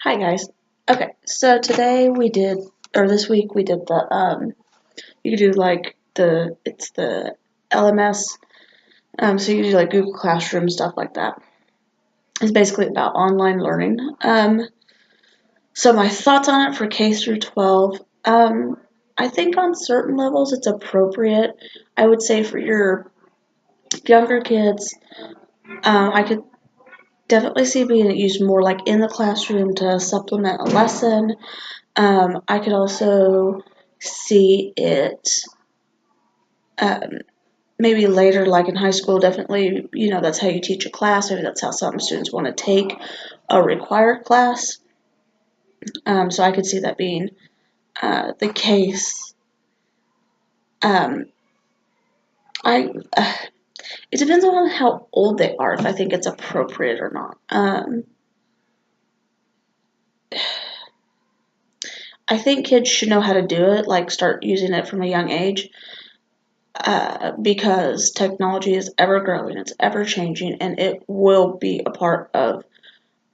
Hi guys. Okay, so today we did, or this week we did you could do like it's the LMS, so you could do like Google Classroom, stuff like that. It's basically about online learning. So my thoughts on it for K through 12, I think on certain levels it's appropriate. I would say for your younger kids, I could definitely see being used more like in the classroom to supplement a lesson. I could also see it um, maybe later, like in high school, definitely, that's how you teach a class. Maybe that's how some students want to take a required class. So I could see that being the case. Um, I It depends on how old they are, if I think it's appropriate or not. I think kids should know how to do it, like start using it from a young age. Because technology is ever growing, it's ever changing, and it will be a part of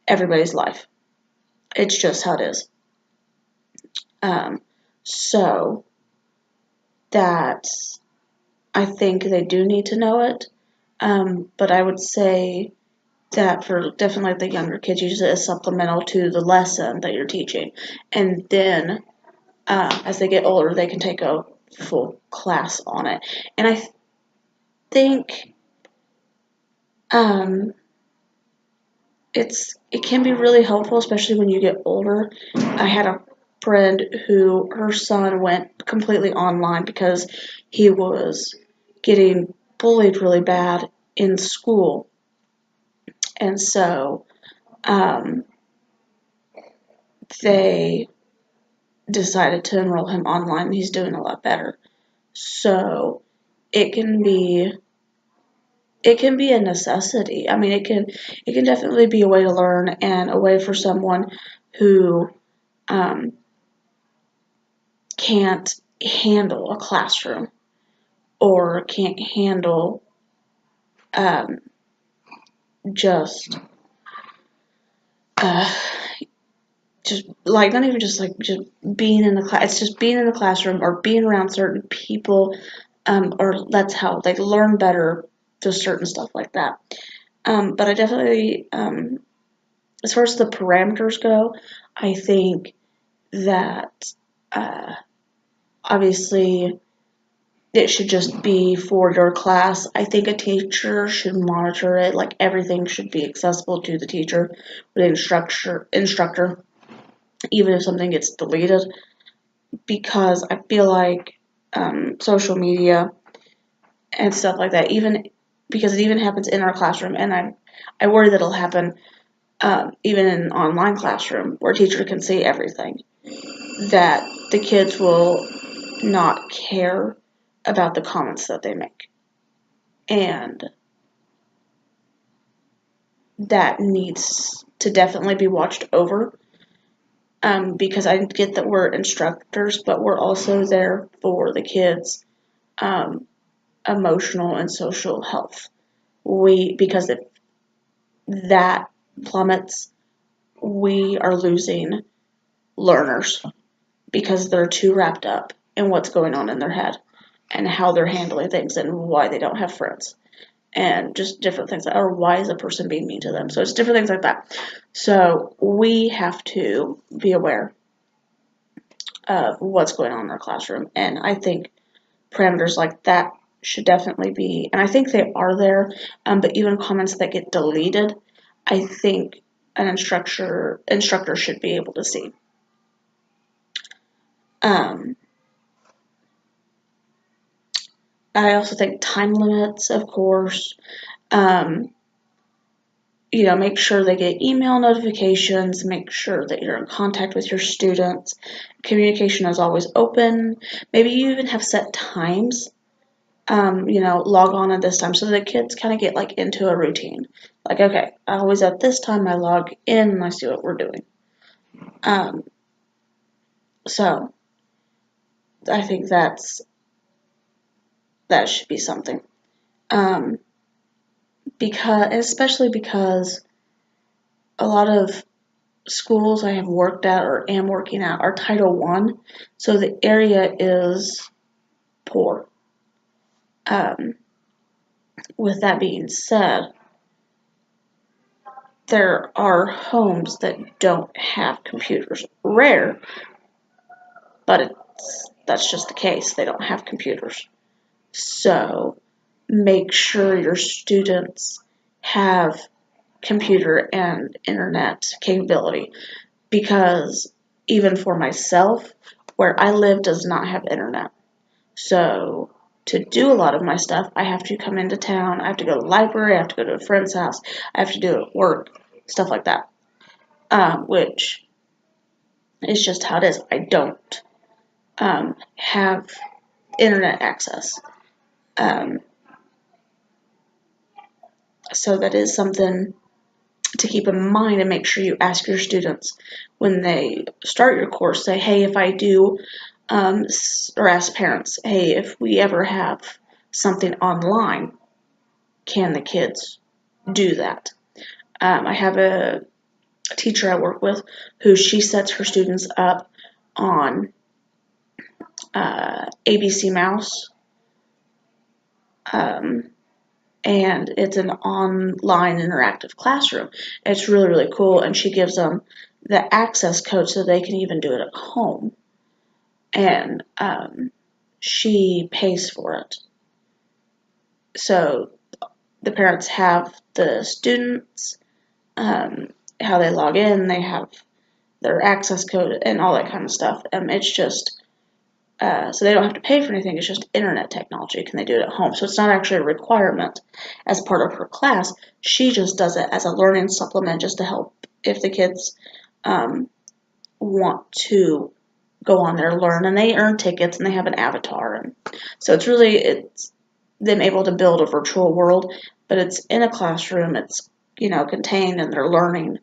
everybody's life. It's just how it is. Um, so that I think they do need to know it. But I would say that for definitely the younger kids, use it as supplemental to the lesson that you're teaching, and then as they get older, they can take a full class on it. And I think um, it can be really helpful, especially when you get older. I had a friend who her son went completely online because he was getting bullied really bad in school, and so um, they decided to enroll him online. And he's doing a lot better. So it can be it can be a necessity. I mean, it can definitely be a way to learn and a way for someone who um, can't handle a classroom or can't handle um, just uh, just like not even just like just being in the class. It's just being in the classroom or being around certain people, or that's how they learn better. Just certain stuff like that. But I definitely, as far as the parameters go, I think that uh, obviously it should just be for your class. I think a teacher should monitor it. Like everything should be accessible to the teacher or the instructor, even if something gets deleted. Because I feel like social media and stuff like that, even because it even happens in our classroom, and I worry that it'll happen even in an online classroom where a teacher can see everything. That the kids will not care about the comments that they make. And that needs to definitely be watched over, because I get that we're instructors, but we're also there for the kids' um, emotional and social health. Because if that plummets, we are losing learners because they're too wrapped up in what's going on in their head and how they're handling things and why they don't have friends and just different things, or why is a person being mean to them. So it's different things like that. So we have to be aware of what's going on in our classroom, and I think parameters like that should definitely be, and I think they are there, but even comments that get deleted, I think an instructor should be able to see. Um, I also think time limits, of course. Um, make sure they get email notifications, make sure that you're in contact with your students. Communication is always open. Maybe you even have set times, log on at this time so the kids kind of get like into a routine. Like, okay, always at this time I log in and I see what we're doing. Um, so I think that should be something. Um, especially because a lot of schools I have worked at or am working at are Title I, so the area is poor. With that being said, there are homes that don't have computers. Rare, but that's just the case. They don't have computers. So make sure your students have computer and internet capability, because even for myself, where I live does not have internet. So to do a lot of my stuff, I have to come into town, I have to go to the library, I have to go to a friend's house, I have to do it at work, stuff like that. Which is just how it is. I don't have internet access. Um, so that is something to keep in mind, and make sure you ask your students when they start your course. Say, hey, if I do, or ask parents, hey, if we ever have something online, can the kids do that? I have a teacher I work with who she sets her students up on ABC Mouse, and it's an online interactive classroom. It's really, really cool, and she gives them the access code so they can even do it at home. And she pays for it. So the parents have the students, how they log in, they have their access code and all that kind of stuff. It's just so they don't have to pay for anything. It's just internet technology. Can they do it at home? So it's not actually a requirement as part of her class. She just does it as a learning supplement, just to help if the kids want to go on there, learn, and they earn tickets and they have an avatar. And so it's them able to build a virtual world, but it's in a classroom. It's contained, and they're learning,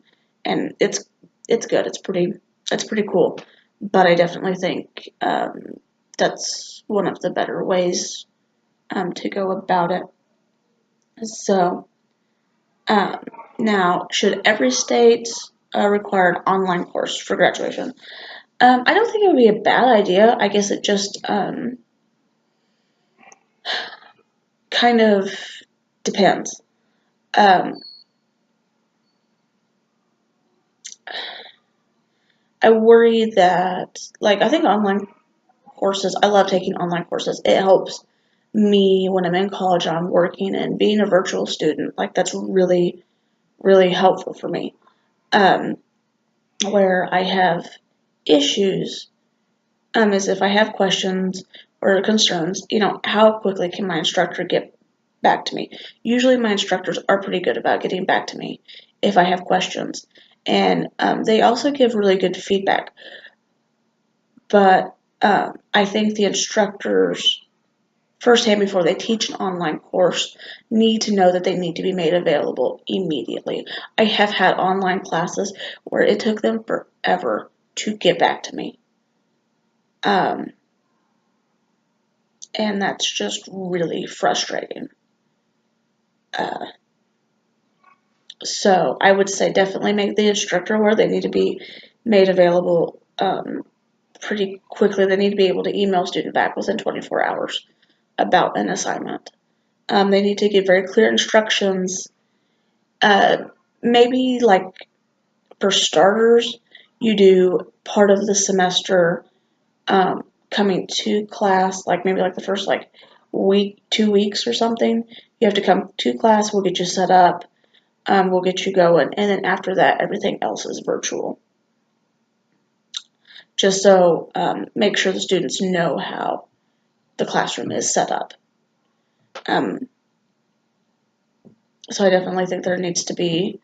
and it's good. It's pretty cool. But I definitely think that's one of the better ways to go about it. So now, should every state require an online course for graduation? I don't think it would be a bad idea. I guess it just kind of depends. I worry that, I think online courses, I love taking online courses. It helps me when I'm in college, I'm working, and being a virtual student. That's really, really helpful for me. Where I have issues is if I have questions or concerns, how quickly can my instructor get back to me? Usually my instructors are pretty good about getting back to me if I have questions. And they also give really good feedback. But I think the instructors, firsthand, before they teach an online course, need to know that they need to be made available immediately. I have had online classes where it took them forever to get back to me. And that's just really frustrating. So I would say definitely make the instructor aware they need to be made available pretty quickly. They need to be able to email student back within 24 hours about an assignment. They need to give very clear instructions. Maybe for starters, you do part of the semester coming to class, maybe the first week, 2 weeks or something. You have to come to class. We'll get you set up. We'll get you going, and then after that, everything else is virtual. Just so make sure the students know how the classroom is set up. So I definitely think there needs to be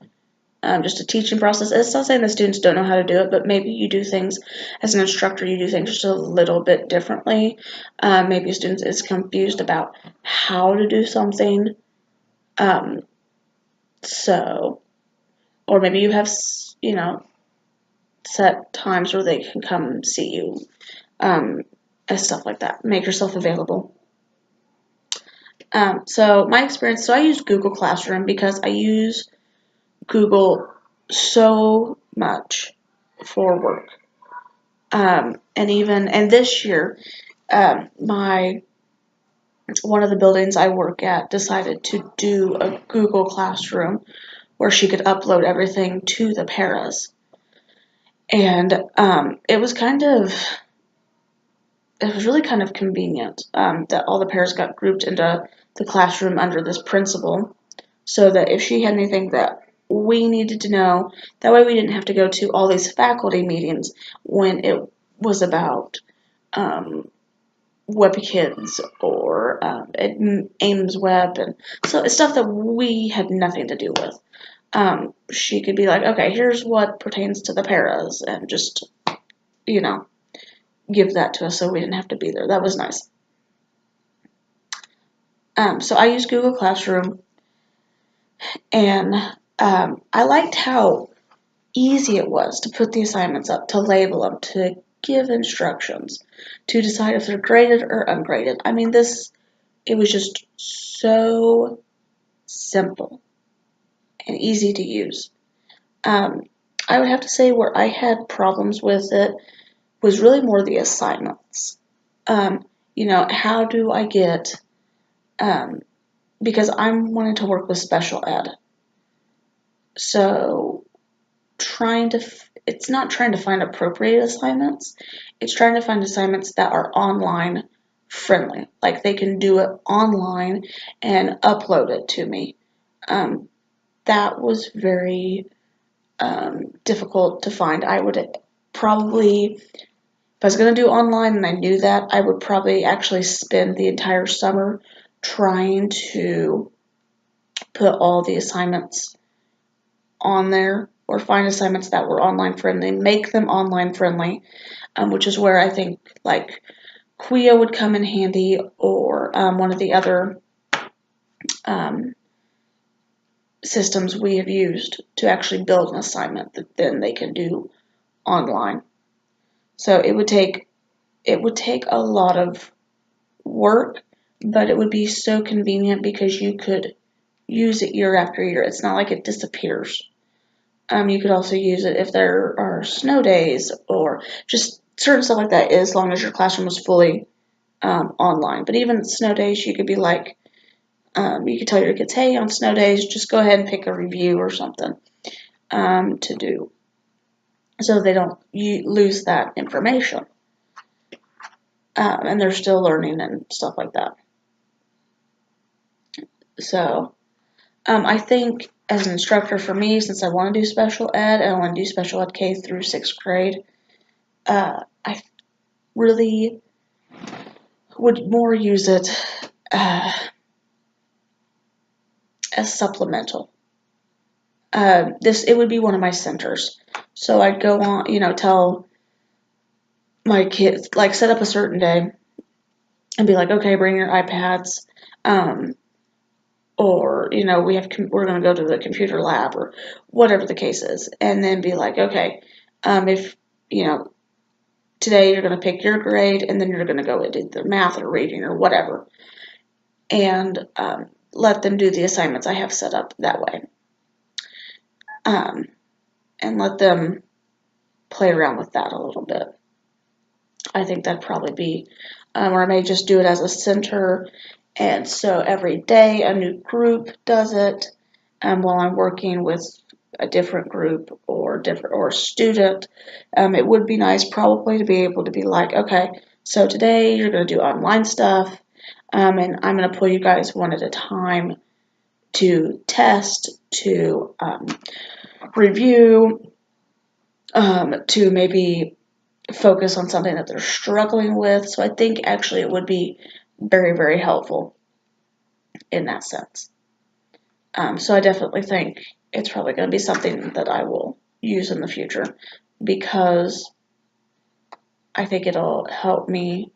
just a teaching process. It's not saying the students don't know how to do it, but maybe you do things, as an instructor, you do things just a little bit differently. Maybe a student is confused about how to do something. Or maybe you have, set times where they can come see you, and stuff like that. Make yourself available. So my experience, I use Google Classroom because I use Google so much for work. And this year, one of the buildings I work at decided to do a Google Classroom where she could upload everything to the paras. And it was really kind of convenient that all the paras got grouped into the classroom under this principal, so that if she had anything that we needed to know, that way we didn't have to go to all these faculty meetings when it was about WebKids or Ames Web, and so it's stuff that we had nothing to do with. She could be like, okay, here's what pertains to the paras, and just, give that to us so we didn't have to be there. That was nice. So I used Google Classroom, and I liked how easy it was to put the assignments up, to label them, to give instructions, to decide if they're graded or ungraded. I mean, it was just so simple and easy to use. I would have to say where I had problems with it was really more the assignments. How do I get, because I'm wanting to work with special ed. So it's not trying to find appropriate assignments. It's trying to find assignments that are online friendly. Like they can do it online and upload it to me. That was very difficult to find. I would probably, if I was going to do online and I knew that, I would probably actually spend the entire summer trying to put all the assignments on there, or find assignments that were online friendly, make them online friendly, which is where I think like Kuya would come in handy, or one of the other systems we have used to actually build an assignment that then they can do online. So it would take a lot of work, but it would be so convenient because you could use it year after year. It's not like it disappears. You could also use it if there are snow days or just certain stuff like that, as long as your classroom was fully online. But even snow days, you could be like, you could tell your kids, hey, on snow days, just go ahead and pick a review or something to do, so they don't lose that information. And they're still learning and stuff like that. So I think as an instructor, for me, since I want to do special ed and I want to do special ed K through 6th grade, I really would more use it as supplemental. It would be one of my centers. So I'd go on, tell my kids, like set up a certain day and be like, okay, bring your iPads, or we're going to go to the computer lab or whatever the case is, and then be like, okay, if today you're going to pick your grade, and then you're going to go into either math or reading or whatever, and let them do the assignments I have set up that way, and let them play around with that a little bit. I think that'd probably be, or I may just do it as a center. And so every day a new group does it, while I'm working with a different group or student. It would be nice probably to be able to be like, okay, so today you're going to do online stuff, and I'm going to pull you guys one at a time to test, to review, to maybe focus on something that they're struggling with. So I think actually it would be very, very helpful in that sense. So I definitely think it's probably going to be something that I will use in the future, because I think it'll help me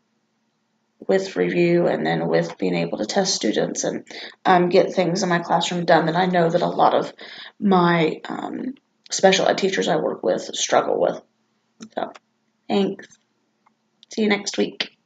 with review and then with being able to test students and get things in my classroom done that I know that a lot of my special ed teachers I work with struggle with. So, thanks. See you next week.